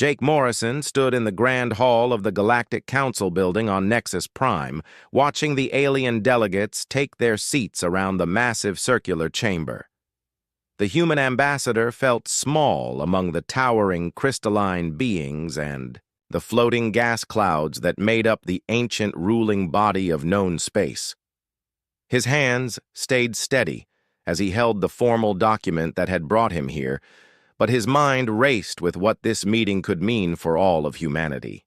Jake Morrison stood in the grand hall of the Galactic Council building on Nexus Prime, watching the alien delegates take their seats around the massive circular chamber. The human ambassador felt small among the towering crystalline beings and the floating gas clouds that made up the ancient ruling body of known space. His hands stayed steady as he held the formal document that had brought him here, but his mind raced with what this meeting could mean for all of humanity.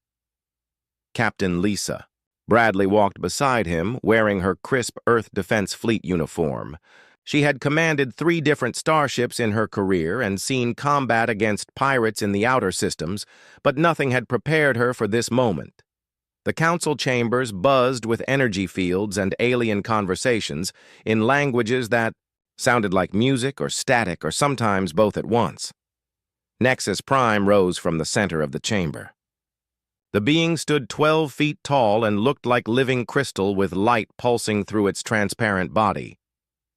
Captain Lisa. Bradley walked beside him, wearing her crisp Earth Defense Fleet uniform. She had commanded 3 different starships in her career and seen combat against pirates in the outer systems, but nothing had prepared her for this moment. The council chambers buzzed with energy fields and alien conversations in languages that sounded like music or static or sometimes both at once. Nexus Prime rose from the center of the chamber. The being stood 12 feet tall and looked like living crystal with light pulsing through its transparent body.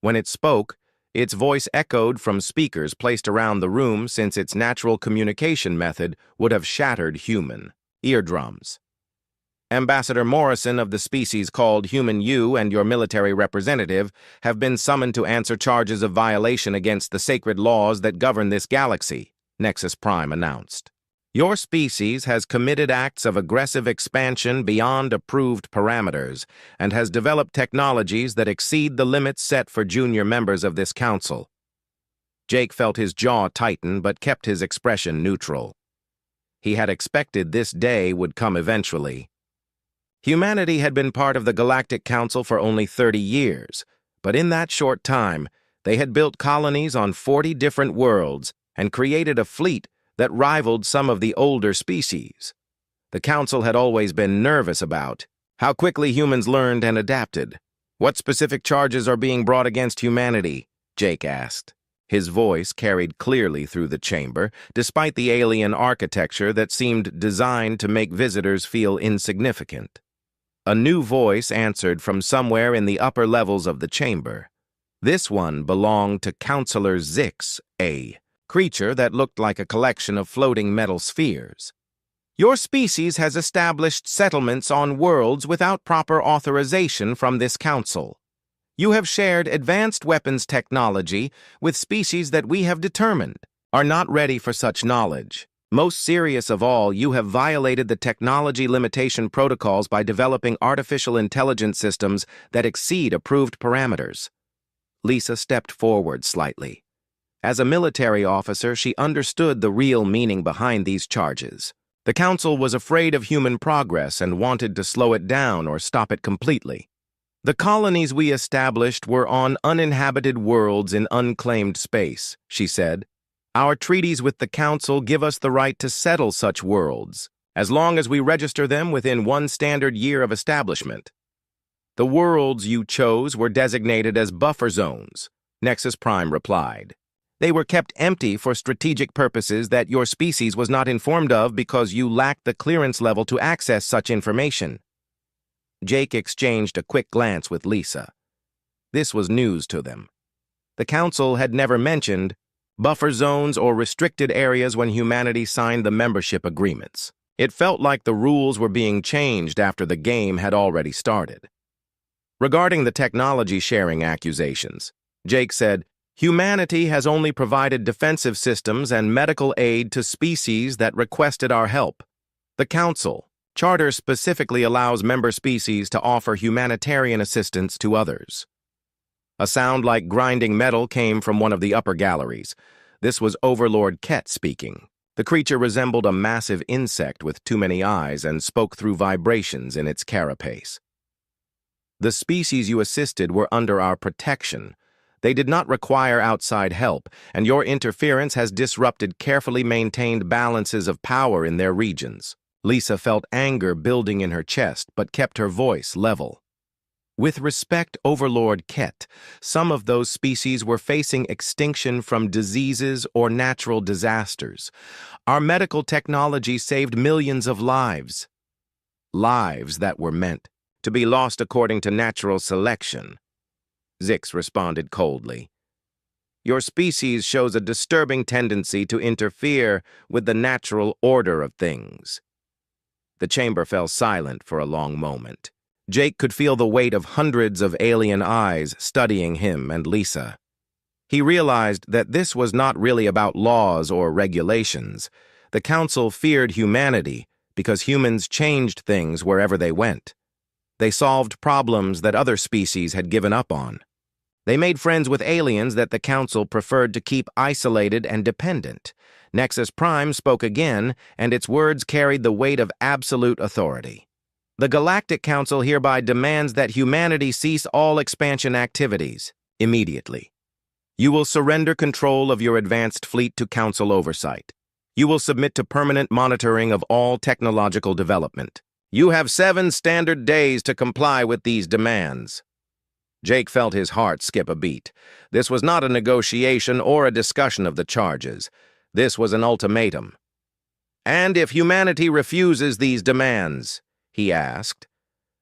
When it spoke, its voice echoed from speakers placed around the room since its natural communication method would have shattered human eardrums. Ambassador Morrison of the species called Human U and your military representative have been summoned to answer charges of violation against the sacred laws that govern this galaxy, Nexus Prime announced. Your species has committed acts of aggressive expansion beyond approved parameters and has developed technologies that exceed the limits set for junior members of this council. Jake felt his jaw tighten but kept his expression neutral. He had expected this day would come eventually. Humanity had been part of the Galactic Council for only 30 years, but in that short time, they had built colonies on 40 different worlds and created a fleet that rivaled some of the older species. The Council had always been nervous about how quickly humans learned and adapted. What specific charges are being brought against humanity? Jake asked. His voice carried clearly through the chamber, despite the alien architecture that seemed designed to make visitors feel insignificant. A new voice answered from somewhere in the upper levels of the chamber. This one belonged to Counselor Zix, a creature that looked like a collection of floating metal spheres. Your species has established settlements on worlds without proper authorization from this council. You have shared advanced weapons technology with species that we have determined are not ready for such knowledge. Most serious of all, you have violated the technology limitation protocols by developing artificial intelligence systems that exceed approved parameters. Lisa stepped forward slightly. As a military officer, she understood the real meaning behind these charges. The Council was afraid of human progress and wanted to slow it down or stop it completely. The colonies we established were on uninhabited worlds in unclaimed space, she said. Our treaties with the Council give us the right to settle such worlds, as long as we register them within 1 standard year of establishment. The worlds you chose were designated as buffer zones, Nexus Prime replied. They were kept empty for strategic purposes that your species was not informed of because you lacked the clearance level to access such information. Jake exchanged a quick glance with Lisa. This was news to them. The Council had never mentioned buffer zones or restricted areas when humanity signed the membership agreements. It felt like the rules were being changed after the game had already started. Regarding the technology sharing accusations, Jake said, humanity has only provided defensive systems and medical aid to species that requested our help. The Council Charter specifically allows member species to offer humanitarian assistance to others. A sound like grinding metal came from one of the upper galleries. This was Overlord Ket speaking. The creature resembled a massive insect with too many eyes and spoke through vibrations in its carapace. The species you assisted were under our protection. They did not require outside help, and your interference has disrupted carefully maintained balances of power in their regions. Lisa felt anger building in her chest, but kept her voice level. With respect, Overlord Ket, some of those species were facing extinction from diseases or natural disasters. Our medical technology saved millions of lives. Lives that were meant to be lost according to natural selection. Zix responded coldly. Your species shows a disturbing tendency to interfere with the natural order of things." The chamber fell silent for a long moment. Jake could feel the weight of hundreds of alien eyes studying him and Lisa. He realized that this was not really about laws or regulations. The council feared humanity because humans changed things wherever they went. They solved problems that other species had given up on. They made friends with aliens that the council preferred to keep isolated and dependent. Nexus Prime spoke again, and its words carried the weight of absolute authority. "The Galactic Council hereby demands that humanity cease all expansion activities immediately. You will surrender control of your advanced fleet to Council oversight. You will submit to permanent monitoring of all technological development. You have 7 standard days to comply with these demands." Jake felt his heart skip a beat. This was not a negotiation or a discussion of the charges. This was an ultimatum. "And if humanity refuses these demands," he asked,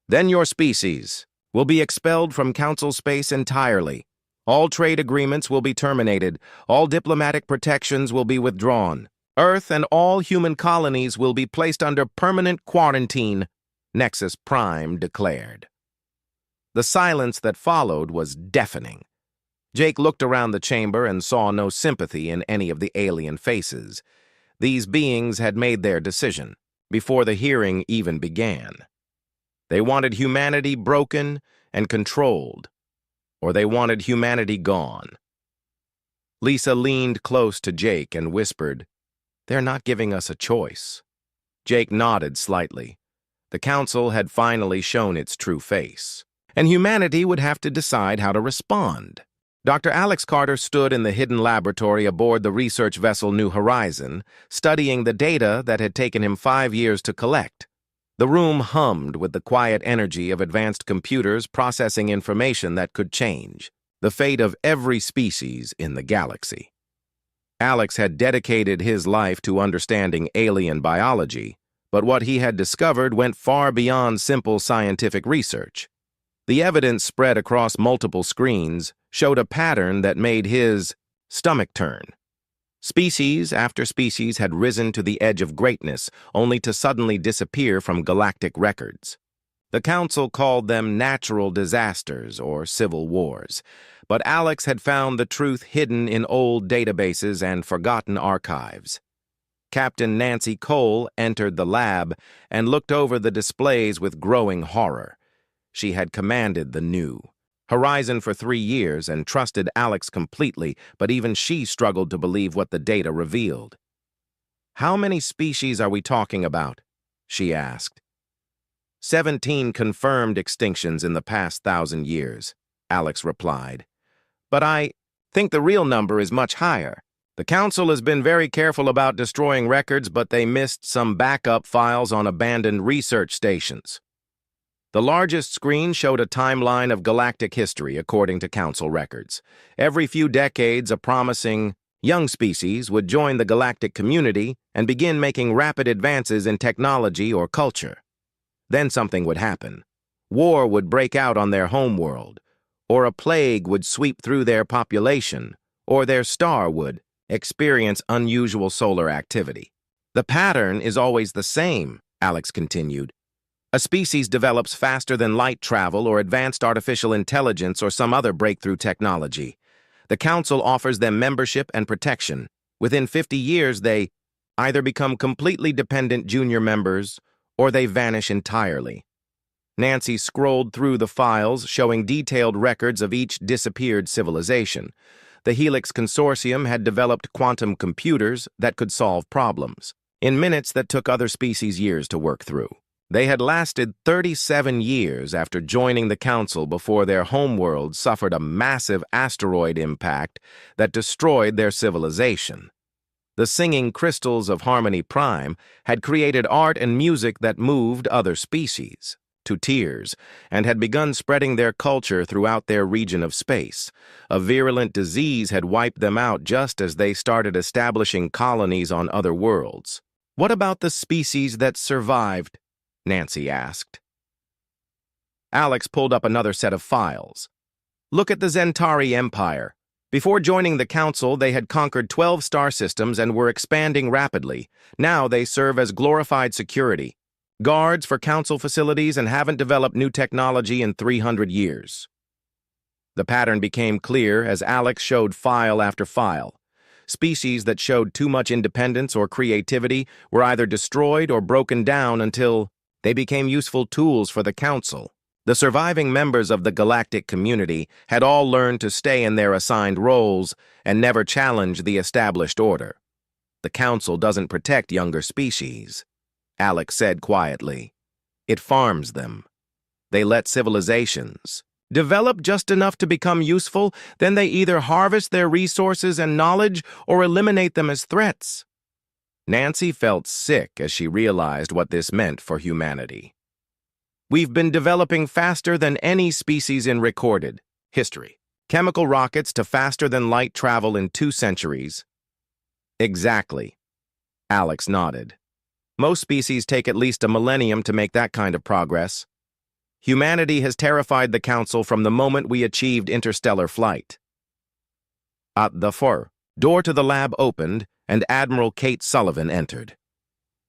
"then your species will be expelled from Council space entirely. All trade agreements will be terminated. All diplomatic protections will be withdrawn. Earth and all human colonies will be placed under permanent quarantine," Nexus Prime declared. The silence that followed was deafening. Jake looked around the chamber and saw no sympathy in any of the alien faces. These beings had made their decision before the hearing even began. They wanted humanity broken and controlled, or they wanted humanity gone. Lisa leaned close to Jake and whispered, "They're not giving us a choice." Jake nodded slightly. The council had finally shown its true face, and humanity would have to decide how to respond. Dr. Alex Carter stood in the hidden laboratory aboard the research vessel New Horizon, studying the data that had taken him 5 years to collect. The room hummed with the quiet energy of advanced computers processing information that could change the fate of every species in the galaxy. Alex had dedicated his life to understanding alien biology, but what he had discovered went far beyond simple scientific research. The evidence spread across multiple screens showed a pattern that made his stomach turn. Species after species had risen to the edge of greatness, only to suddenly disappear from galactic records. The Council called them natural disasters or civil wars, but Alex had found the truth hidden in old databases and forgotten archives. Captain Nancy Cole entered the lab and looked over the displays with growing horror. She had commanded the New Horizon for 3 years and trusted Alex completely, but even she struggled to believe what the data revealed. "How many species are we talking about?" she asked. 17 confirmed extinctions in the past 1,000 years, Alex replied. "But I think the real number is much higher. The Council has been very careful about destroying records, but they missed some backup files on abandoned research stations." The largest screen showed a timeline of galactic history according to Council records. Every few decades, a promising young species would join the galactic community and begin making rapid advances in technology or culture. Then something would happen. War would break out on their homeworld, or a plague would sweep through their population, or their star would experience unusual solar activity. "The pattern is always the same," Alex continued. "A species develops faster than light travel or advanced artificial intelligence or some other breakthrough technology. The Council offers them membership and protection. Within 50 years, they either become completely dependent junior members or they vanish entirely." Nancy scrolled through the files, showing detailed records of each disappeared civilization. The Helix Consortium had developed quantum computers that could solve problems in minutes that took other species years to work through. They had lasted 37 years after joining the Council before their homeworld suffered a massive asteroid impact that destroyed their civilization. The singing crystals of Harmony Prime had created art and music that moved other species to tears and had begun spreading their culture throughout their region of space. A virulent disease had wiped them out just as they started establishing colonies on other worlds. "What about the species that survived?" Nancy asked. Alex pulled up another set of files. "Look at the Zentari Empire. Before joining the Council, they had conquered 12 star systems and were expanding rapidly. Now they serve as glorified security, guards for Council facilities, and haven't developed new technology in 300 years. The pattern became clear as Alex showed file after file. Species that showed too much independence or creativity were either destroyed or broken down until they became useful tools for the Council. The surviving members of the galactic community had all learned to stay in their assigned roles and never challenge the established order. The Council doesn't protect younger species, Alex said quietly. It farms them. They let civilizations develop just enough to become useful, then they either harvest their resources and knowledge or eliminate them as threats. Nancy felt sick as she realized what this meant for humanity. We've been developing faster than any species in recorded history. Chemical rockets to faster-than-light travel in 2 centuries. Exactly. Alex nodded. Most species take at least a millennium to make that kind of progress. Humanity has terrified the Council from the moment we achieved interstellar flight. At the door to the lab opened, and Admiral Kate Sullivan entered.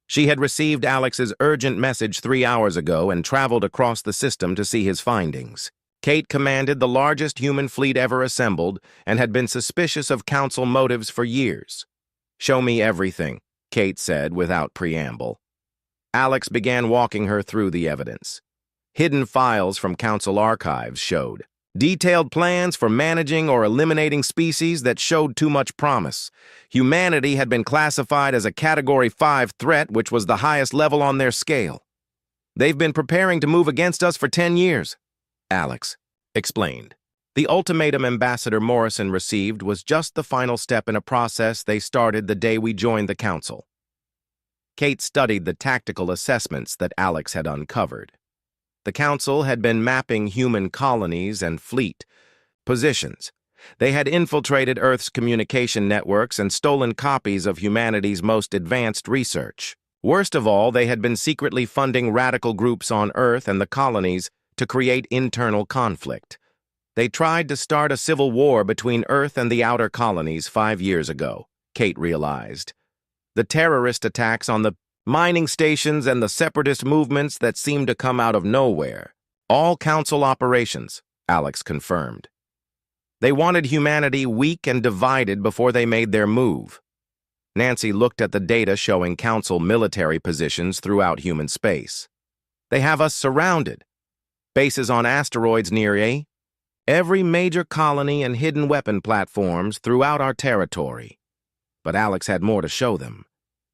She had received Alex's urgent message 3 hours ago and traveled across the system to see his findings. Kate commanded the largest human fleet ever assembled and had been suspicious of Council motives for years. "Show me everything," Kate said without preamble. Alex began walking her through the evidence. Hidden files from Council archives showed detailed plans for managing or eliminating species that showed too much promise. Humanity had been classified as a Category 5 threat, which was the highest level on their scale. "They've been preparing to move against us for 10 years, Alex explained. The ultimatum Ambassador Morrison received was just the final step in a process they started the day we joined the Council. Kate studied the tactical assessments that Alex had uncovered. The Council had been mapping human colonies and fleet positions. They had infiltrated Earth's communication networks and stolen copies of humanity's most advanced research. Worst of all, they had been secretly funding radical groups on Earth and the colonies to create internal conflict. They tried to start a civil war between Earth and the outer colonies 5 years ago, Kate realized. The terrorist attacks on the mining stations and the separatist movements that seemed to come out of nowhere. All Council operations, Alex confirmed. They wanted humanity weak and divided before they made their move. Nancy looked at the data showing Council military positions throughout human space. "They have us surrounded. Bases on asteroids near every major colony and hidden weapon platforms throughout our territory." But Alex had more to show them.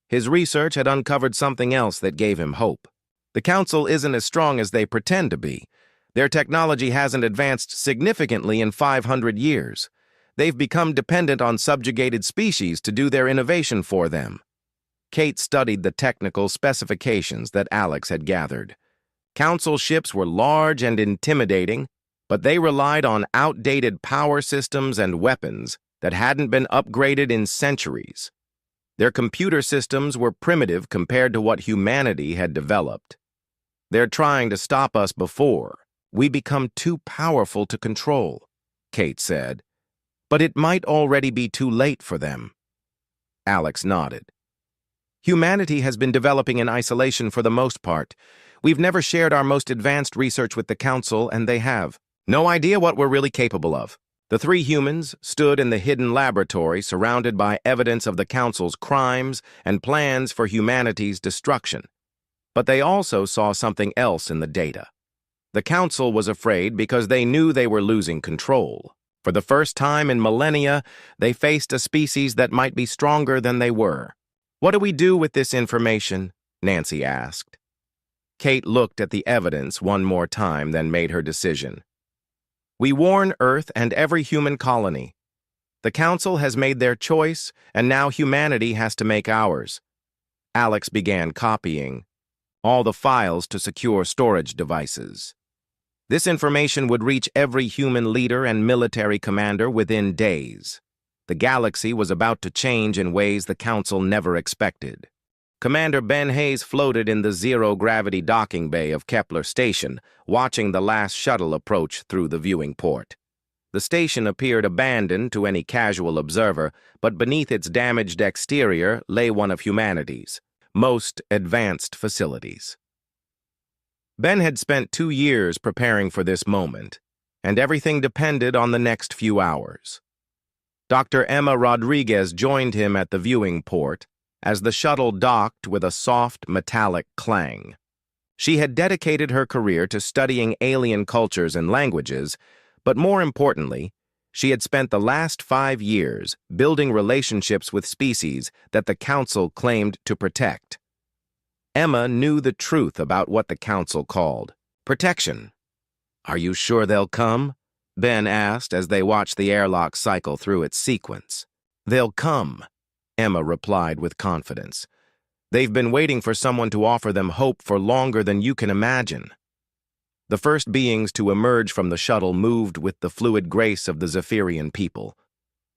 His research had uncovered something else that gave him hope. The Council isn't as strong as they pretend to be. Their technology hasn't advanced significantly in 500 years. They've become dependent on subjugated species to do their innovation for them. Kate studied the technical specifications that Alex had gathered. Council ships were large and intimidating, but they relied on outdated power systems and weapons that hadn't been upgraded in centuries. Their computer systems were primitive compared to what humanity had developed. "They're trying to stop us before we become too powerful to control," Kate said. "But it might already be too late for them." Alex nodded. "Humanity has been developing in isolation for the most part. We've never shared our most advanced research with the Council, and they have no idea what we're really capable of." The 3 humans stood in the hidden laboratory surrounded by evidence of the Council's crimes and plans for humanity's destruction. But they also saw something else in the data. The Council was afraid because they knew they were losing control. For the first time in millennia, they faced a species that might be stronger than they were. "What do we do with this information?" Nancy asked. Kate looked at the evidence one more time, then made her decision. "We warn Earth and every human colony. The Council has made their choice, and now humanity has to make ours." Alex began copying all the files to secure storage devices. This information would reach every human leader and military commander within days. The galaxy was about to change in ways the Council never expected. Commander Ben Hayes floated in the zero-gravity docking bay of Kepler Station, watching the last shuttle approach through the viewing port. The station appeared abandoned to any casual observer, but beneath its damaged exterior lay one of humanity's most advanced facilities. Ben had spent 2 years preparing for this moment, and everything depended on the next few hours. Dr. Emma Rodriguez joined him at the viewing port as the shuttle docked with a soft, metallic clang. She had dedicated her career to studying alien cultures and languages, but more importantly, she had spent the last 5 years building relationships with species that the Council claimed to protect. Emma knew the truth about what the Council called protection. "Are you sure they'll come?" Ben asked as they watched the airlock cycle through its sequence. "They'll come," Emma replied with confidence. "They've been waiting for someone to offer them hope for longer than you can imagine." The first beings to emerge from the shuttle moved with the fluid grace of the Zephyrian people.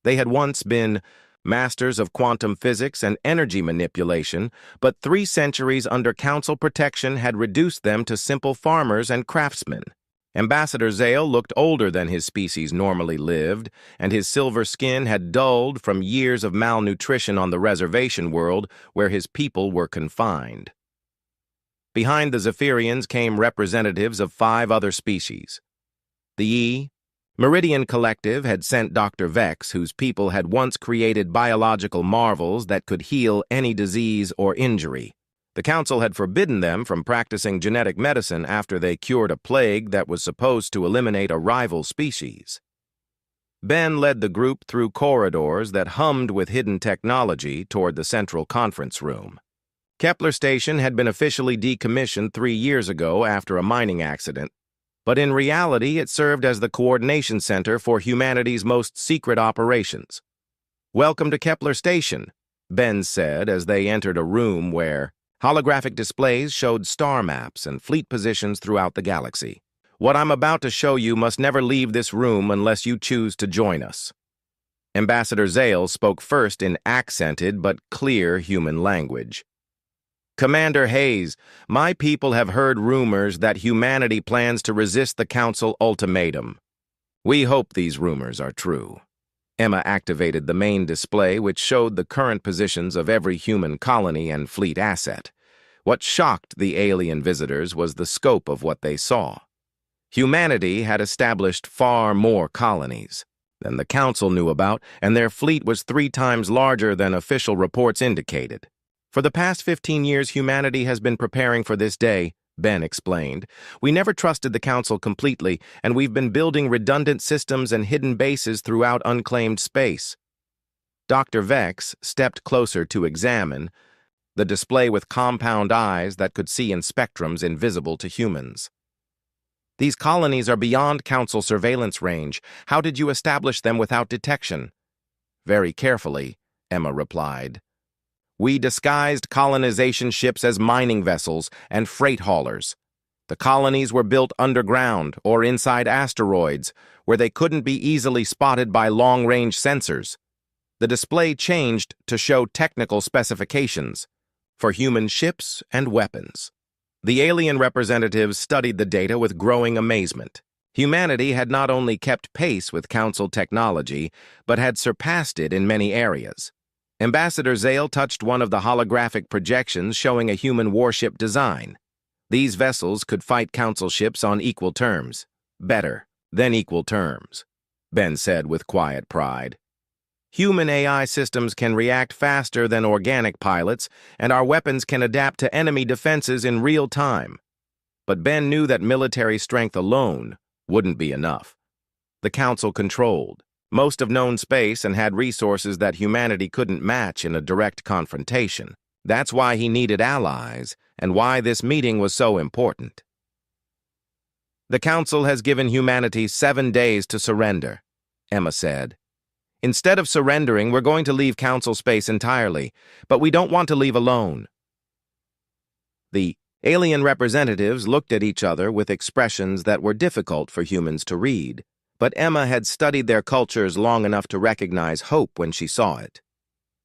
They had once been masters of quantum physics and energy manipulation, but 3 centuries under Council protection had reduced them to simple farmers and craftsmen. Ambassador Zale looked older than his species normally lived, and his silver skin had dulled from years of malnutrition on the reservation world where his people were confined. Behind the Zephyrians came representatives of 5 other species. The Meridian Collective had sent Dr. Vex, whose people had once created biological marvels that could heal any disease or injury. The Council had forbidden them from practicing genetic medicine after they cured a plague that was supposed to eliminate a rival species. Ben led the group through corridors that hummed with hidden technology toward the central conference room. Kepler Station had been officially decommissioned 3 years ago after a mining accident, but in reality it served as the coordination center for humanity's most secret operations. "Welcome to Kepler Station," Ben said as they entered a room where holographic displays showed star maps and fleet positions throughout the galaxy. "What I'm about to show you must never leave this room unless you choose to join us." Ambassador Zale spoke first in accented but clear human language. "Commander Hayes, my people have heard rumors that humanity plans to resist the Council ultimatum. We hope these rumors are true." Emma activated the main display, which showed the current positions of every human colony and fleet asset. What shocked the alien visitors was the scope of what they saw. Humanity had established far more colonies than the Council knew about, and their fleet was 3 times larger than official reports indicated. "For the past 15 years, humanity has been preparing for this day," Ben explained. "We never trusted the Council completely, and we've been building redundant systems and hidden bases throughout unclaimed space." Dr. Vex stepped closer to examine the display with compound eyes that could see in spectrums invisible to humans. "These colonies are beyond Council surveillance range. How did you establish them without detection?" "Very carefully," Emma replied. "We disguised colonization ships as mining vessels and freight haulers. The colonies were built underground or inside asteroids, where they couldn't be easily spotted by long-range sensors. The display changed to show technical specifications for human ships and weapons." The alien representatives studied the data with growing amazement. Humanity had not only kept pace with Council technology, but had surpassed it in many areas. Ambassador Zale touched one of the holographic projections showing a human warship design. These vessels could fight Council ships on equal terms. "Better than equal terms," Ben said with quiet pride. "Human AI systems can react faster than organic pilots, and our weapons can adapt to enemy defenses in real time." But Ben knew that military strength alone wouldn't be enough. The Council controlled most of known space and had resources that humanity couldn't match in a direct confrontation. That's why he needed allies, and why this meeting was so important. "The Council has given humanity 7 days to surrender," Emma said. "Instead of surrendering, we're going to leave Council space entirely, but we don't want to leave alone." The alien representatives looked at each other with expressions that were difficult for humans to read. But Emma had studied their cultures long enough to recognize hope when she saw it.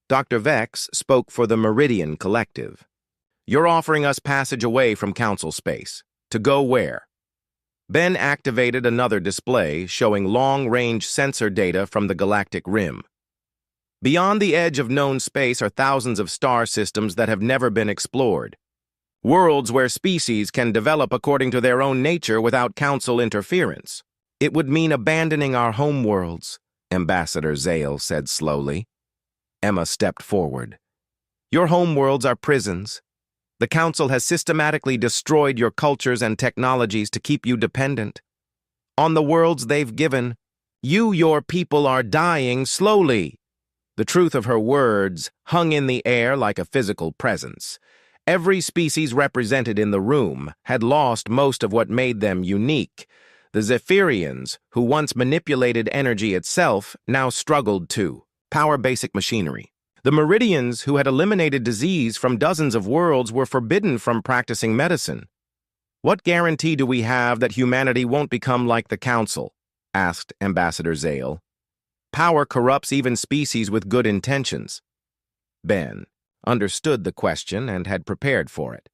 Dr. Vex spoke for the Meridian Collective. "You're offering us passage away from Council space. To go where?" Ben activated another display showing long-range sensor data from the galactic rim. Beyond the edge of known space are thousands of star systems that have never been explored. Worlds where species can develop according to their own nature without council interference. It would mean abandoning our home worlds, Ambassador Zale said slowly. Emma stepped forward. Your home worlds are prisons. The council has systematically destroyed your cultures and technologies to keep you dependent. On the worlds they've given, your people are dying slowly. The truth of her words hung in the air like a physical presence. Every species represented in the room had lost most of what made them unique. The Zephyrians, who once manipulated energy itself, now struggled to power basic machinery. The Meridians, who had eliminated disease from dozens of worlds, were forbidden from practicing medicine. What guarantee do we have that humanity won't become like the Council? Asked Ambassador Zale. Power corrupts even species with good intentions. Ben understood the question and had prepared for it.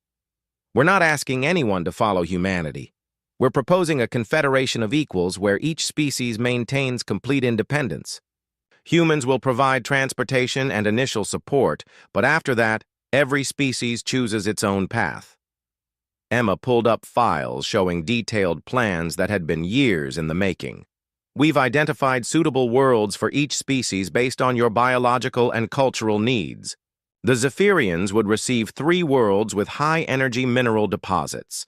We're not asking anyone to follow humanity. We're proposing a confederation of equals where each species maintains complete independence. Humans will provide transportation and initial support, but after that, every species chooses its own path. Emma pulled up files showing detailed plans that had been years in the making. We've identified suitable worlds for each species based on your biological and cultural needs. The Zephyrians would receive 3 worlds with high-energy mineral deposits.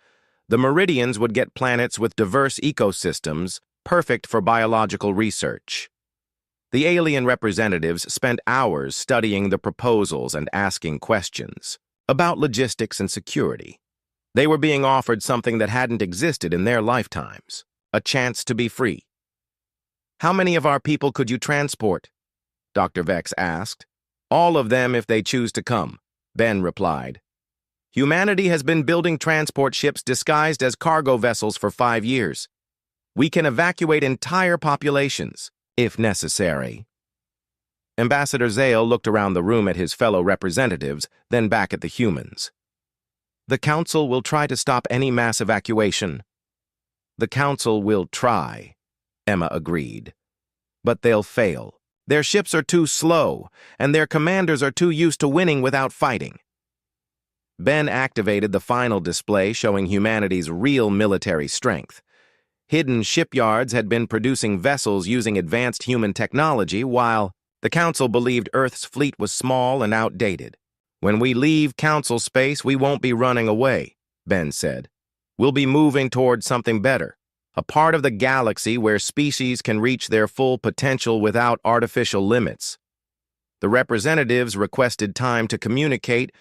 The Meridians would get planets with diverse ecosystems, perfect for biological research. The alien representatives spent hours studying the proposals and asking questions about logistics and security. They were being offered something that hadn't existed in their lifetimes, a chance to be free. How many of our people could you transport? Dr. Vex asked. All of them if they choose to come, Ben replied. Humanity has been building transport ships disguised as cargo vessels for 5 years. We can evacuate entire populations, if necessary. Ambassador Zale looked around the room at his fellow representatives, then back at the humans. The Council will try to stop any mass evacuation. The Council will try, Emma agreed. But they'll fail. Their ships are too slow, and their commanders are too used to winning without fighting. Ben activated the final display showing humanity's real military strength. Hidden shipyards had been producing vessels using advanced human technology, while the Council believed Earth's fleet was small and outdated. When we leave Council space, we won't be running away, Ben said. We'll be moving toward something better, a part of the galaxy where species can reach their full potential without artificial limits. The representatives requested time to communicate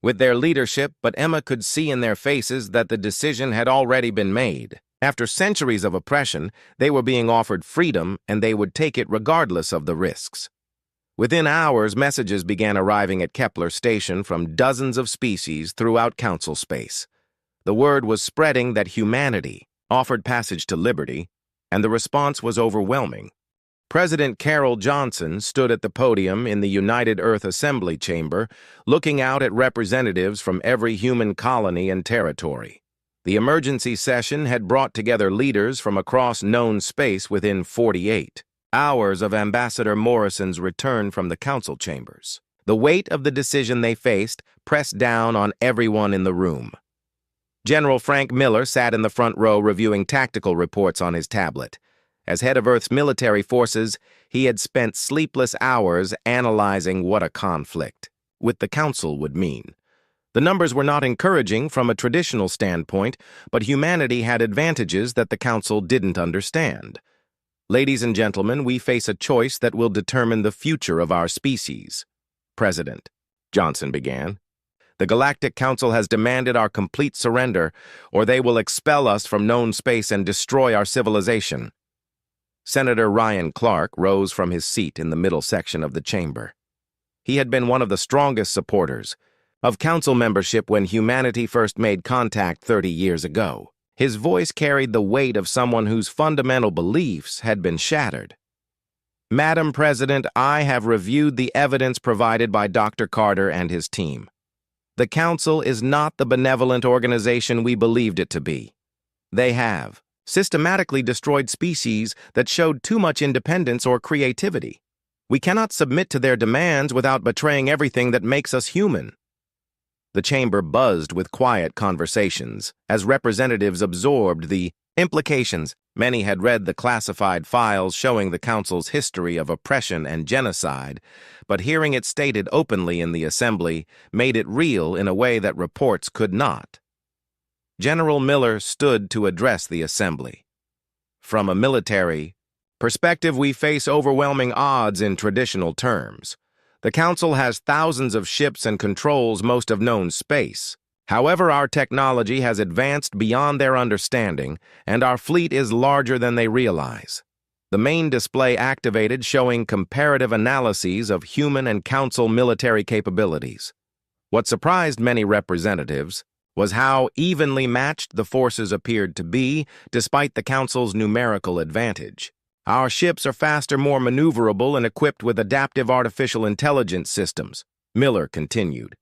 with their leadership, but Emma could see in their faces that the decision had already been made. After centuries of oppression, they were being offered freedom, and they would take it regardless of the risks. Within hours, messages began arriving at Kepler Station from dozens of species throughout Council space. The word was spreading that humanity offered passage to liberty, and the response was overwhelming. President Carol Johnson stood at the podium in the United Earth Assembly Chamber, looking out at representatives from every human colony and territory. The emergency session had brought together leaders from across known space within 48 hours of Ambassador Morrison's return from the council chambers. The weight of the decision they faced pressed down on everyone in the room. General Frank Miller sat in the front row reviewing tactical reports on his tablet. As head of Earth's military forces, he had spent sleepless hours analyzing what a conflict with the council would mean. The numbers were not encouraging from a traditional standpoint, but humanity had advantages that the council didn't understand. Ladies and gentlemen, we face a choice that will determine the future of our species. President Johnson began. The Galactic Council has demanded our complete surrender, or they will expel us from known space and destroy our civilization. Senator Ryan Clark rose from his seat in the middle section of the chamber. He had been one of the strongest supporters of council membership when humanity first made contact 30 years ago. His voice carried the weight of someone whose fundamental beliefs had been shattered. Madam President, I have reviewed the evidence provided by Dr. Carter and his team. The Council is not the benevolent organization we believed it to be. They have systematically destroyed species that showed too much independence or creativity. We cannot submit to their demands without betraying everything that makes us human. The chamber buzzed with quiet conversations as representatives absorbed the implications. Many had read the classified files showing the council's history of oppression and genocide, but hearing it stated openly in the assembly made it real in a way that reports could not. General Miller stood to address the assembly. From a military perspective, we face overwhelming odds in traditional terms. The Council has thousands of ships and controls most of known space. However, our technology has advanced beyond their understanding, and our fleet is larger than they realize. The main display activated showing comparative analyses of human and Council military capabilities. What surprised many representatives was how evenly matched the forces appeared to be, despite the Council's numerical advantage. Our ships are faster, more maneuverable, and equipped with adaptive artificial intelligence systems, Miller continued.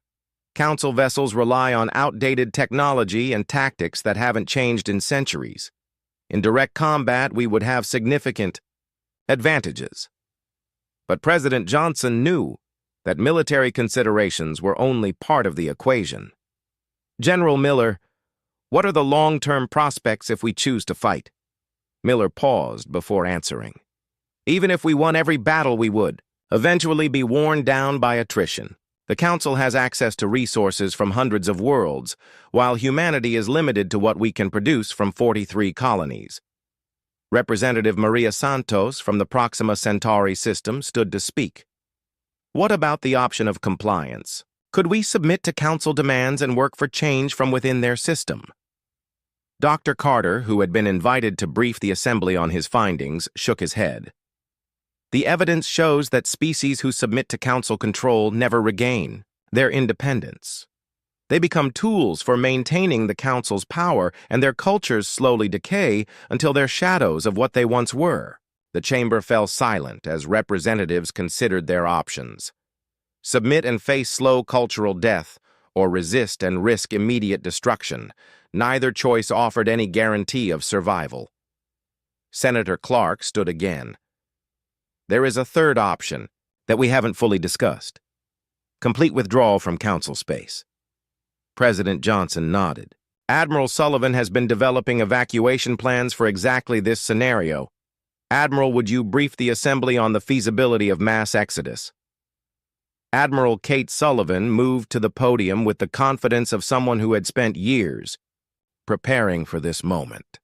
Council vessels rely on outdated technology and tactics that haven't changed in centuries. In direct combat, we would have significant advantages. But President Johnson knew that military considerations were only part of the equation. General Miller, what are the long-term prospects if we choose to fight? Miller paused before answering. Even if we won every battle, we would eventually be worn down by attrition. The Council has access to resources from hundreds of worlds, while humanity is limited to what we can produce from 43 colonies. Representative Maria Santos from the Proxima Centauri system stood to speak. What about the option of compliance? Could we submit to Council demands and work for change from within their system? Dr. Carter, who had been invited to brief the assembly on his findings, shook his head. The evidence shows that species who submit to Council control never regain their independence. They become tools for maintaining the Council's power, and their cultures slowly decay until they're shadows of what they once were. The chamber fell silent as representatives considered their options. Submit and face slow cultural death, or resist and risk immediate destruction. Neither choice offered any guarantee of survival. Senator Clark stood again. There is a third option that we haven't fully discussed. Complete withdrawal from Council space. President Johnson nodded. Admiral Sullivan has been developing evacuation plans for exactly this scenario. Admiral, would you brief the assembly on the feasibility of mass exodus? Admiral Kate Sullivan moved to the podium with the confidence of someone who had spent years preparing for this moment.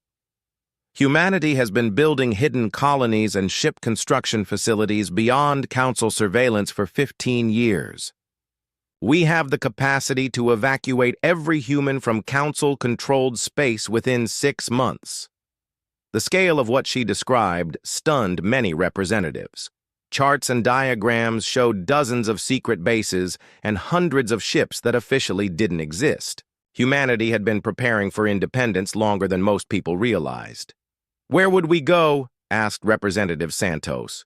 Humanity has been building hidden colonies and ship construction facilities beyond Council surveillance for 15 years. We have the capacity to evacuate every human from Council-controlled space within 6 months. The scale of what she described stunned many representatives. Charts and diagrams showed dozens of secret bases and hundreds of ships that officially didn't exist. Humanity had been preparing for independence longer than most people realized. Where would we go? Asked Representative Santos.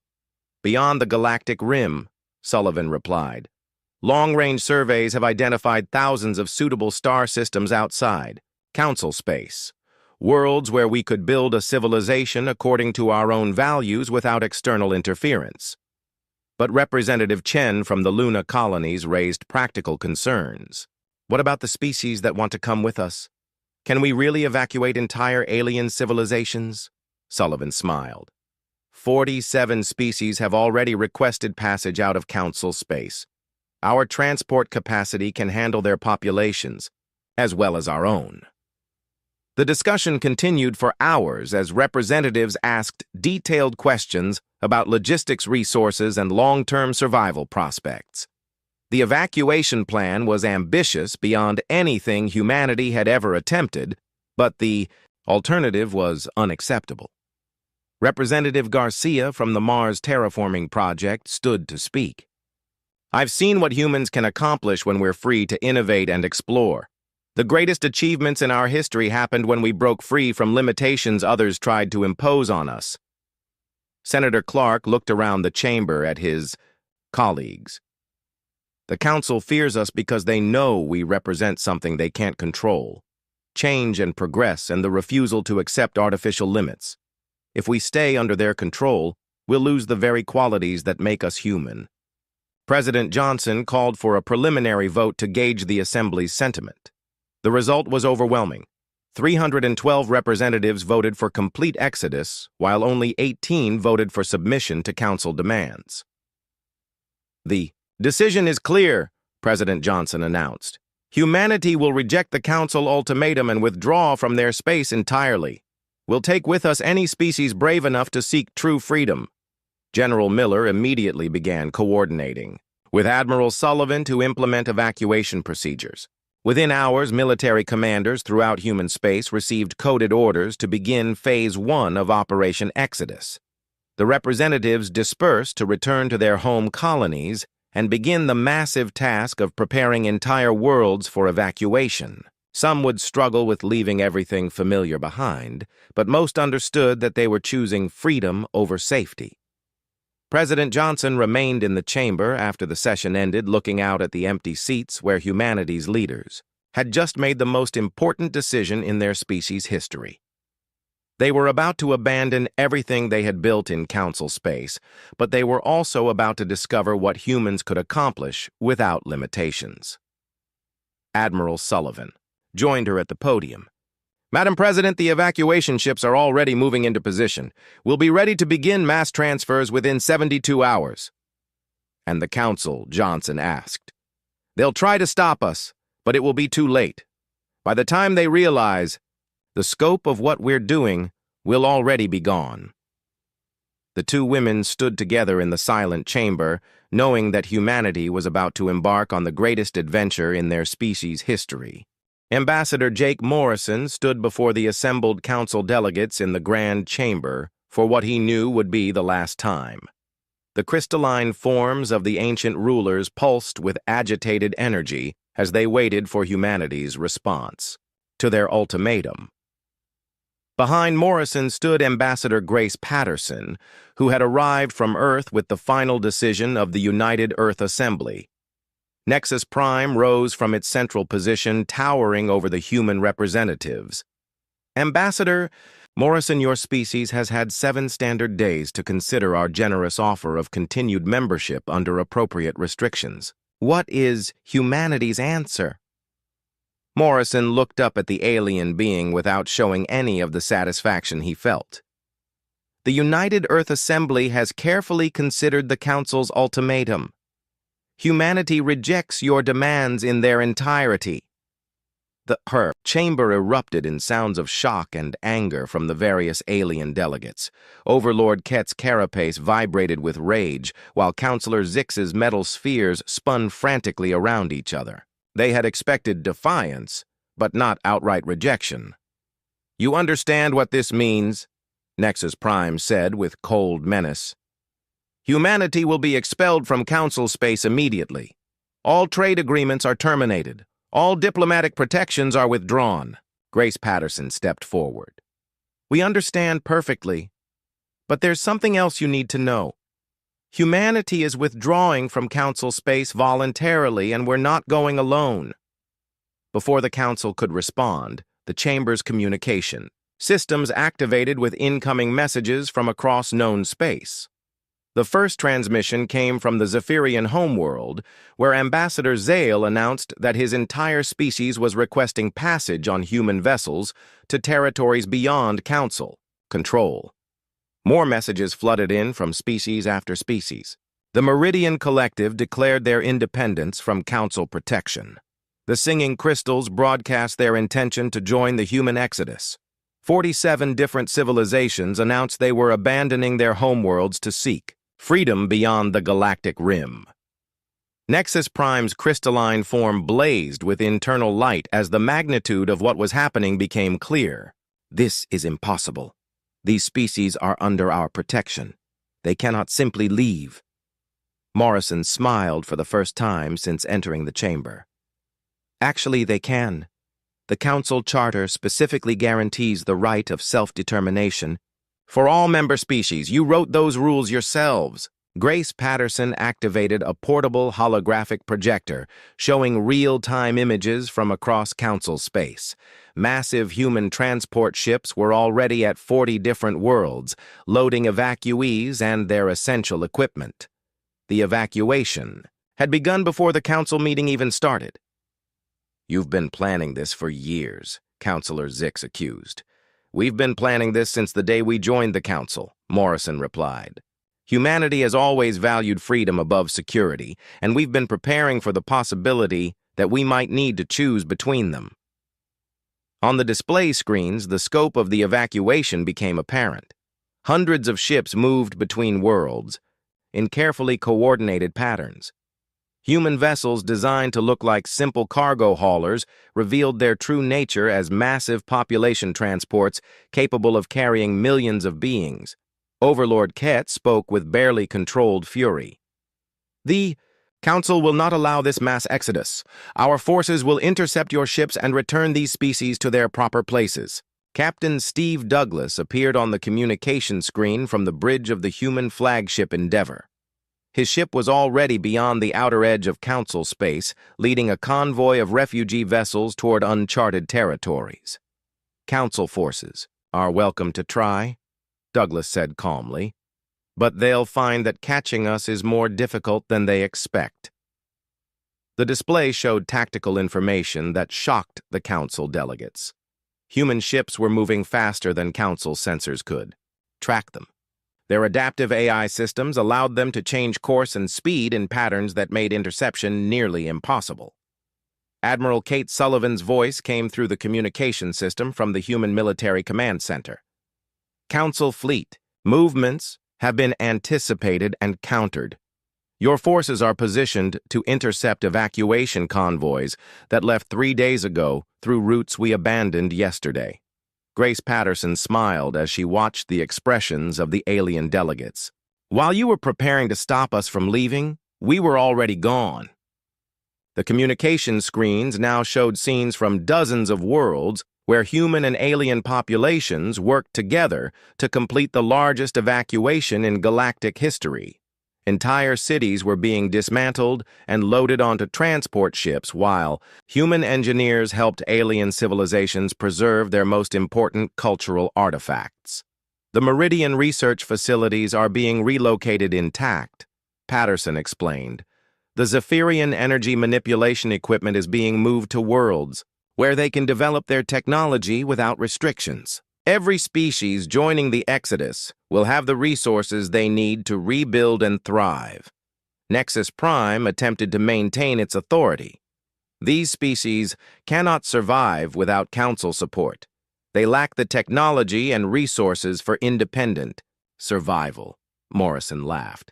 Beyond the galactic rim, Sullivan replied. Long-range surveys have identified thousands of suitable star systems outside Council space. Worlds where we could build a civilization according to our own values without external interference. But Representative Chen from the Luna colonies raised practical concerns. What about the species that want to come with us? Can we really evacuate entire alien civilizations? Sullivan smiled. 47 species have already requested passage out of Council space. Our transport capacity can handle their populations, as well as our own. The discussion continued for hours as representatives asked detailed questions about logistics resources and long-term survival prospects. The evacuation plan was ambitious beyond anything humanity had ever attempted, but the alternative was unacceptable. Representative Garcia from the Mars Terraforming Project stood to speak. I've seen what humans can accomplish when we're free to innovate and explore. The greatest achievements in our history happened when we broke free from limitations others tried to impose on us. Senator Clark looked around the chamber at his colleagues. The Council fears us because they know we represent something they can't control. change and progress, and the refusal to accept artificial limits. If we stay under their control, we'll lose the very qualities that make us human. President Johnson called for a preliminary vote to gauge the Assembly's sentiment. The result was overwhelming. 312 representatives voted for complete exodus, while only 18 voted for submission to Council demands. The decision is clear, President Johnson announced. Humanity will reject the Council ultimatum and withdraw from their space entirely. We'll take with us any species brave enough to seek true freedom. General Miller immediately began coordinating, with Admiral Sullivan to implement evacuation procedures. Within hours, military commanders throughout human space received coded orders to begin Phase 1 of Operation Exodus. The representatives dispersed to return to their home colonies and begin the massive task of preparing entire worlds for evacuation. Some would struggle with leaving everything familiar behind, but most understood that they were choosing freedom over safety. President Johnson remained in the chamber after the session ended, looking out at the empty seats where humanity's leaders had just made the most important decision in their species' history. They were about to abandon everything they had built in Council space, but they were also about to discover what humans could accomplish without limitations. Admiral Sullivan joined her at the podium. Madam President, the evacuation ships are already moving into position. We'll be ready to begin mass transfers within 72 hours. And the Council, Johnson asked. They'll try to stop us, but it will be too late. By the time they realize, the scope of what we're doing will already be gone. The two women stood together in the silent chamber, knowing that humanity was about to embark on the greatest adventure in their species' history. Ambassador Jake Morrison stood before the assembled Council delegates in the Grand Chamber for what he knew would be the last time. The crystalline forms of the ancient rulers pulsed with agitated energy as they waited for humanity's response to their ultimatum. Behind Morrison stood Ambassador Grace Patterson, who had arrived from Earth with the final decision of the United Earth Assembly. Nexus Prime rose from its central position, towering over the human representatives. Ambassador, Morrison, your species has had 7 standard days to consider our generous offer of continued membership under appropriate restrictions. What is humanity's answer? Morrison looked up at the alien being without showing any of the satisfaction he felt. The United Earth Assembly has carefully considered the Council's ultimatum. Humanity rejects your demands in their entirety. Her chamber erupted in sounds of shock and anger from the various alien delegates. Overlord Ket's carapace vibrated with rage, while Councilor Zix's metal spheres spun frantically around each other. They had expected defiance, but not outright rejection. You understand what this means? Nexus Prime said with cold menace. Humanity will be expelled from Council space immediately. All trade agreements are terminated. All diplomatic protections are withdrawn. Grace Patterson stepped forward. We understand perfectly, but there's something else you need to know. Humanity is withdrawing from Council space voluntarily, and we're not going alone. Before the Council could respond, the Chamber's communication systems activated with incoming messages from across known space. The first transmission came from the Zephyrian homeworld, where Ambassador Zale announced that his entire species was requesting passage on human vessels to territories beyond Council control. More messages flooded in from species after species. The Meridian Collective declared their independence from Council protection. The Singing Crystals broadcast their intention to join the human exodus. 47 different civilizations announced they were abandoning their homeworlds to seek freedom beyond the galactic rim. Nexus Prime's crystalline form blazed with internal light as the magnitude of what was happening became clear. This is impossible. These species are under our protection. They cannot simply leave. Morrison smiled for the first time since entering the chamber. Actually, they can. The Council Charter specifically guarantees the right of self-determination. For all member species, you wrote those rules yourselves. Grace Patterson activated a portable holographic projector showing real-time images from across council space. Massive human transport ships were already at 40 different worlds, loading evacuees and their essential equipment. The evacuation had begun before the council meeting even started. "You've been planning this for years," Councilor Zix accused. "We've been planning this since the day we joined the council," Morrison replied. "Humanity has always valued freedom above security, and we've been preparing for the possibility that we might need to choose between them." On the display screens, the scope of the evacuation became apparent. Hundreds of ships moved between worlds in carefully coordinated patterns. Human vessels designed to look like simple cargo haulers revealed their true nature as massive population transports capable of carrying millions of beings. Overlord Ket spoke with barely controlled fury. "The Council will not allow this mass exodus. Our forces will intercept your ships and return these species to their proper places." Captain Steve Douglas appeared on the communication screen from the bridge of the human flagship Endeavor. His ship was already beyond the outer edge of council space, leading a convoy of refugee vessels toward uncharted territories. "Council forces are welcome to try," Douglas said calmly, "but they'll find that catching us is more difficult than they expect." The display showed tactical information that shocked the council delegates. Human ships were moving faster than council sensors could track them. Their adaptive AI systems allowed them to change course and speed in patterns that made interception nearly impossible. Admiral Kate Sullivan's voice came through the communication system from the Human Military Command Center. "Council fleet movements have been anticipated and countered. Your forces are positioned to intercept evacuation convoys that left 3 days ago through routes we abandoned yesterday." Grace Patterson smiled as she watched the expressions of the alien delegates. "While you were preparing to stop us from leaving, we were already gone." The communication screens now showed scenes from dozens of worlds where human and alien populations worked together to complete the largest evacuation in galactic history. Entire cities were being dismantled and loaded onto transport ships while human engineers helped alien civilizations preserve their most important cultural artifacts. "The Meridian research facilities are being relocated intact," Patterson explained. "The Zephyrian energy manipulation equipment is being moved to worlds where they can develop their technology without restrictions. Every species joining the Exodus will have the resources they need to rebuild and thrive." Nexus Prime attempted to maintain its authority. "These species cannot survive without Council support. They lack the technology and resources for independent survival," Morrison laughed.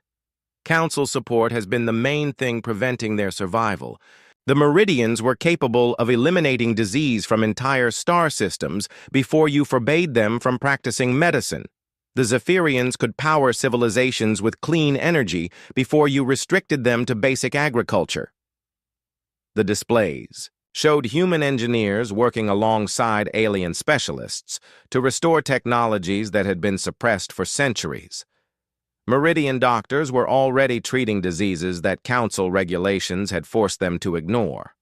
"Council support has been the main thing preventing their survival. The Meridians were capable of eliminating disease from entire star systems before you forbade them from practicing medicine. The Zephyrians could power civilizations with clean energy before you restricted them to basic agriculture." The displays showed human engineers working alongside alien specialists to restore technologies that had been suppressed for centuries. Meridian doctors were already treating diseases that council regulations had forced them to ignore.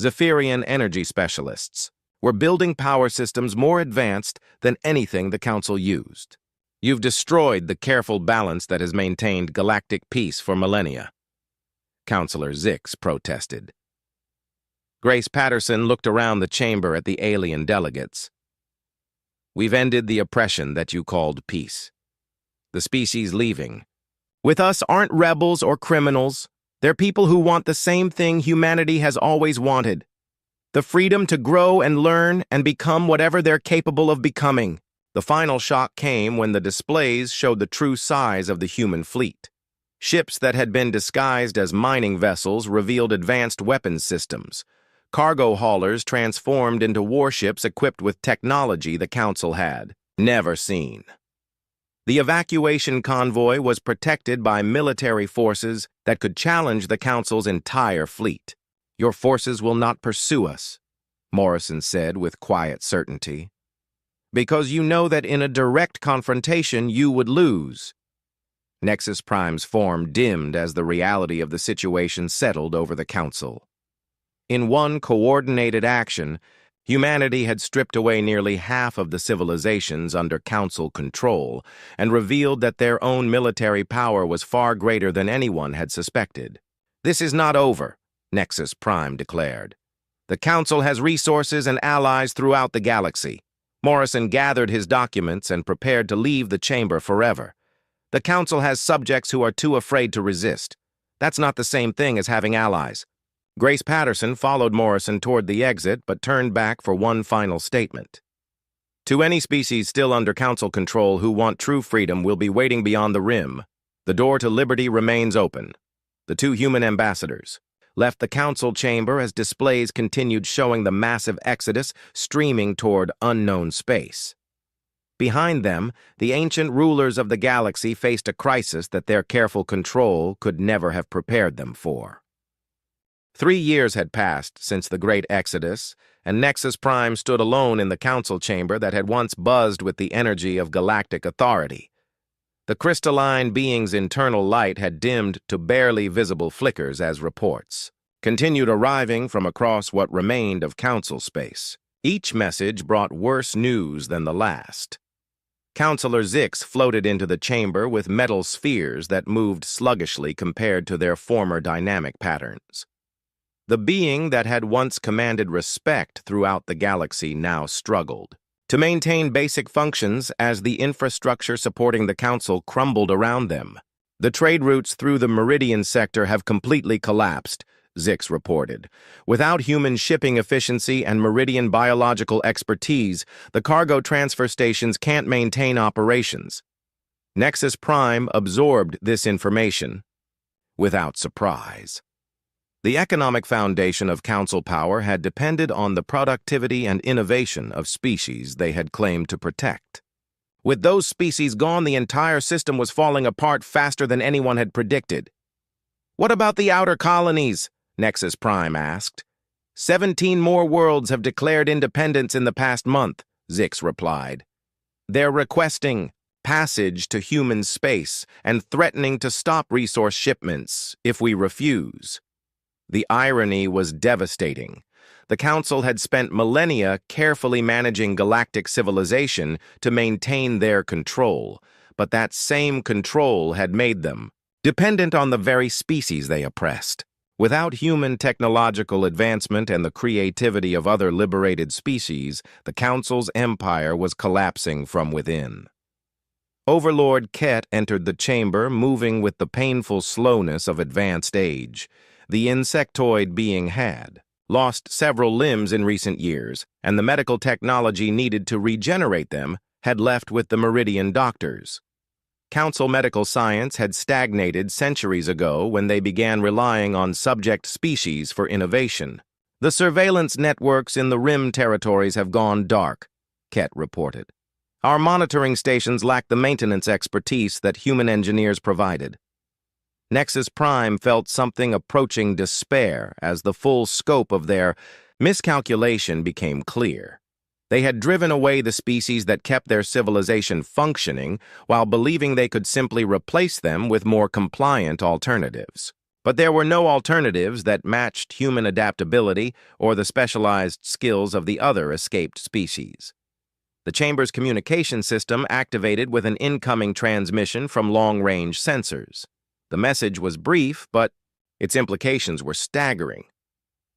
Zephyrian energy specialists were building power systems more advanced than anything the council used. "You've destroyed the careful balance that has maintained galactic peace for millennia," Councilor Zix protested. Grace Patterson looked around the chamber at the alien delegates. "We've ended the oppression that you called peace. The species leaving with us aren't rebels or criminals. They're people who want the same thing humanity has always wanted: the freedom to grow and learn and become whatever they're capable of becoming." The final shock came when the displays showed the true size of the human fleet. Ships that had been disguised as mining vessels revealed advanced weapons systems. Cargo haulers transformed into warships equipped with technology the Council had never seen. The evacuation convoy was protected by military forces that could challenge the Council's entire fleet. "Your forces will not pursue us," Morrison said with quiet certainty, "because you know that in a direct confrontation you would lose." Nexus Prime's form dimmed as the reality of the situation settled over the Council. In one coordinated action, humanity had stripped away nearly half of the civilizations under Council control and revealed that their own military power was far greater than anyone had suspected. "This is not over," Nexus Prime declared. "The Council has resources and allies throughout the galaxy." Morrison gathered his documents and prepared to leave the chamber forever. "The Council has subjects who are too afraid to resist. That's not the same thing as having allies." Grace Patterson followed Morrison toward the exit but turned back for one final statement. "To any species still under Council control who want true freedom will be waiting beyond the rim. The door to liberty remains open." The two human ambassadors left the Council chamber as displays continued showing the massive exodus streaming toward unknown space. Behind them, the ancient rulers of the galaxy faced a crisis that their careful control could never have prepared them for. 3 years had passed since the Great Exodus, and Nexus Prime stood alone in the Council chamber that had once buzzed with the energy of galactic authority. The crystalline being's internal light had dimmed to barely visible flickers as reports continued arriving from across what remained of Council space. Each message brought worse news than the last. Counselor Zix floated into the chamber with metal spheres that moved sluggishly compared to their former dynamic patterns. The being that had once commanded respect throughout the galaxy now struggled to maintain basic functions as the infrastructure supporting the Council crumbled around them. "The trade routes through the Meridian sector have completely collapsed," Zix reported. "Without human shipping efficiency and Meridian biological expertise, the cargo transfer stations can't maintain operations." Nexus Prime absorbed this information without surprise. The economic foundation of Council power had depended on the productivity and innovation of species they had claimed to protect. With those species gone, the entire system was falling apart faster than anyone had predicted. "What about the outer colonies?" Nexus Prime asked. 17 more worlds have declared independence in the past month," Zix replied. "They're requesting passage to human space and threatening to stop resource shipments if we refuse." The irony was devastating. The Council had spent millennia carefully managing galactic civilization to maintain their control, but that same control had made them dependent on the very species they oppressed. Without human technological advancement and the creativity of other liberated species, the Council's empire was collapsing from within. Overlord Ket entered the chamber, moving with the painful slowness of advanced age. The insectoid being had lost several limbs in recent years, and the medical technology needed to regenerate them had left with the Meridian doctors. Council medical science had stagnated centuries ago when they began relying on subject species for innovation. "The surveillance networks in the Rim territories have gone dark," Ket reported. "Our monitoring stations lack the maintenance expertise that human engineers provided." Nexus Prime felt something approaching despair as the full scope of their miscalculation became clear. They had driven away the species that kept their civilization functioning while believing they could simply replace them with more compliant alternatives. But there were no alternatives that matched human adaptability or the specialized skills of the other escaped species. The chamber's communication system activated with an incoming transmission from long-range sensors. The message was brief, but its implications were staggering.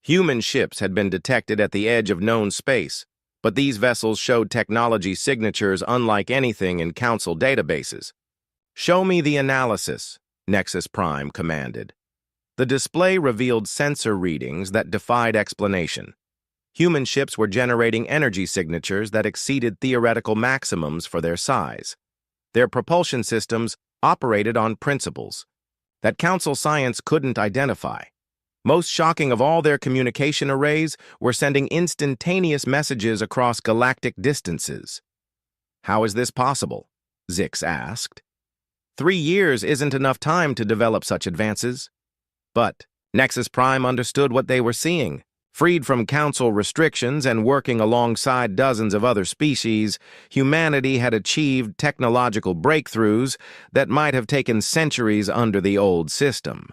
Human ships had been detected at the edge of known space, but these vessels showed technology signatures unlike anything in Council databases. "Show me the analysis," Nexus Prime commanded. The display revealed sensor readings that defied explanation. Human ships were generating energy signatures that exceeded theoretical maximums for their size. Their propulsion systems operated on principles that Council science couldn't identify. Most shocking of all, their communication arrays were sending instantaneous messages across galactic distances. "How is this possible?" Zix asked. 3 years isn't enough time to develop such advances." But Nexus Prime understood what they were seeing. Freed from council restrictions and working alongside dozens of other species, humanity had achieved technological breakthroughs that might have taken centuries under the old system.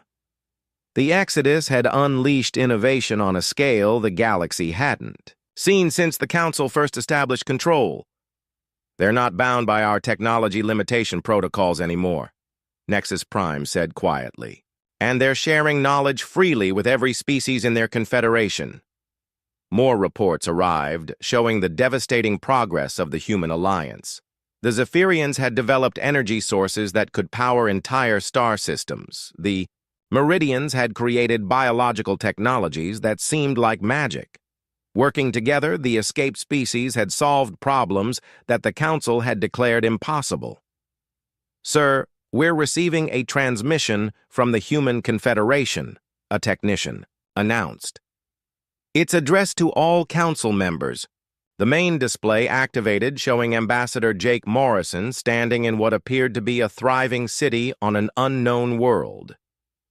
The Exodus had unleashed innovation on a scale the galaxy hadn't seen since the Council first established control. "They're not bound by our technology limitation protocols anymore," Nexus Prime said quietly. "And they're sharing knowledge freely with every species in their confederation." More reports arrived, showing the devastating progress of the human alliance. The Zephyrians had developed energy sources that could power entire star systems. The Meridians had created biological technologies that seemed like magic. Working together, the escaped species had solved problems that the Council had declared impossible. "Sir, we're receiving a transmission from the Human Confederation," a technician announced. "It's addressed to all Council members." The main display activated, showing Ambassador Jake Morrison standing in what appeared to be a thriving city on an unknown world.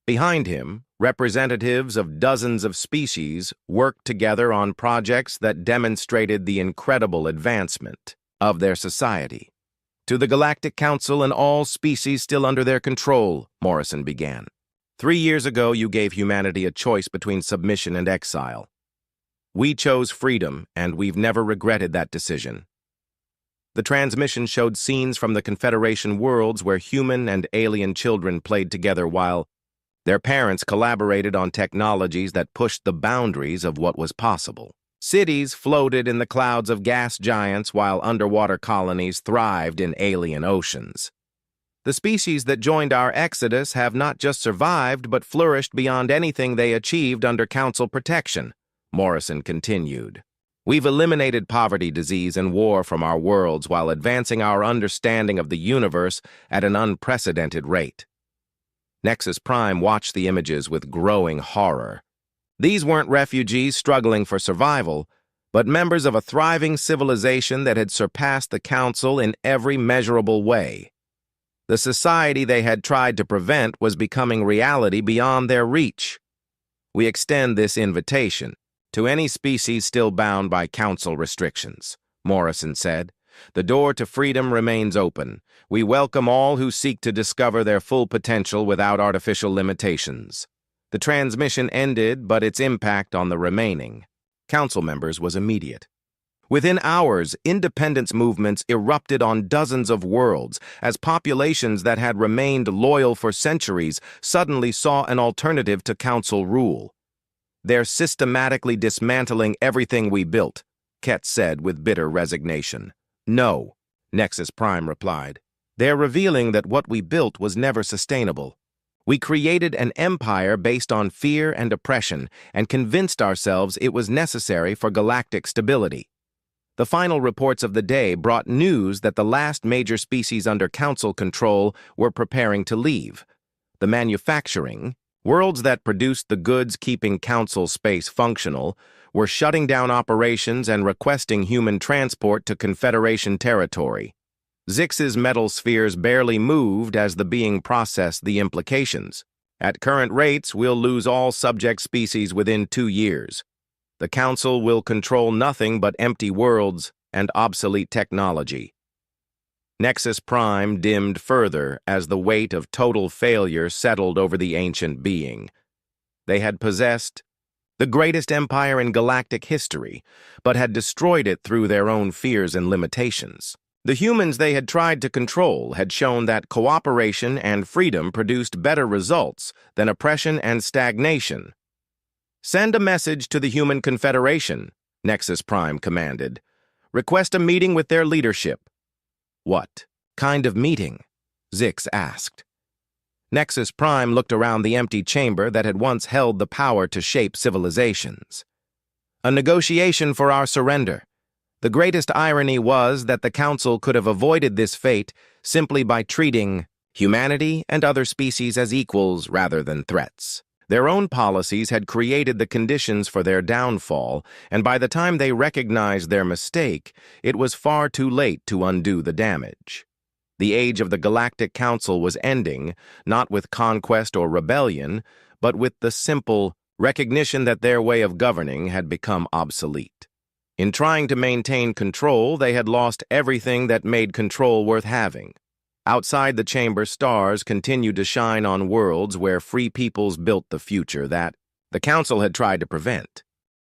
Behind him, representatives of dozens of species worked together on projects that demonstrated the incredible advancement of their society. "To the Galactic Council and all species still under their control," Morrison began. 3 years ago, you gave humanity a choice between submission and exile. We chose freedom, and we've never regretted that decision." The transmission showed scenes from the Confederation worlds where human and alien children played together while their parents collaborated on technologies that pushed the boundaries of what was possible. Cities floated in the clouds of gas giants while underwater colonies thrived in alien oceans. "The species that joined our exodus have not just survived but flourished beyond anything they achieved under Council protection," Morrison continued. "We've eliminated poverty, disease, and war from our worlds while advancing our understanding of the universe at an unprecedented rate." Nexus Prime watched the images with growing horror. These weren't refugees struggling for survival, but members of a thriving civilization that had surpassed the Council in every measurable way. The society they had tried to prevent was becoming reality beyond their reach. "We extend this invitation to any species still bound by Council restrictions," Morrison said. "The door to freedom remains open. We welcome all who seek to discover their full potential without artificial limitations." The transmission ended, but its impact on the remaining Council members was immediate. Within hours, independence movements erupted on dozens of worlds as populations that had remained loyal for centuries suddenly saw an alternative to Council rule. "They're systematically dismantling everything we built," Ket said with bitter resignation. "No," Nexus Prime replied. "They're revealing that what we built was never sustainable. We created an empire based on fear and oppression and convinced ourselves it was necessary for galactic stability." The final reports of the day brought news that the last major species under Council control were preparing to leave. The manufacturing worlds that produced the goods keeping Council space functional were shutting down operations and requesting human transport to Confederation territory. Zix's metal spheres barely moved as the being processed the implications. "At current rates, we'll lose all subject species within 2 years. The Council will control nothing but empty worlds and obsolete technology." Nexus Prime dimmed further as the weight of total failure settled over the ancient being. They had possessed the greatest empire in galactic history, but had destroyed it through their own fears and limitations. The humans they had tried to control had shown that cooperation and freedom produced better results than oppression and stagnation. "Send a message to the Human Confederation," Nexus Prime commanded. "Request a meeting with their leadership." "What kind of meeting?" Zix asked. Nexus Prime looked around the empty chamber that had once held the power to shape civilizations. "A negotiation for our surrender. The greatest irony was that the Council could have avoided this fate simply by treating humanity and other species as equals rather than threats. Their own policies had created the conditions for their downfall, and by the time they recognized their mistake, it was far too late to undo the damage. The age of the Galactic Council was ending, not with conquest or rebellion, but with the simple recognition that their way of governing had become obsolete. In trying to maintain control, they had lost everything that made control worth having. Outside the chamber, stars continued to shine on worlds where free peoples built the future that the council had tried to prevent.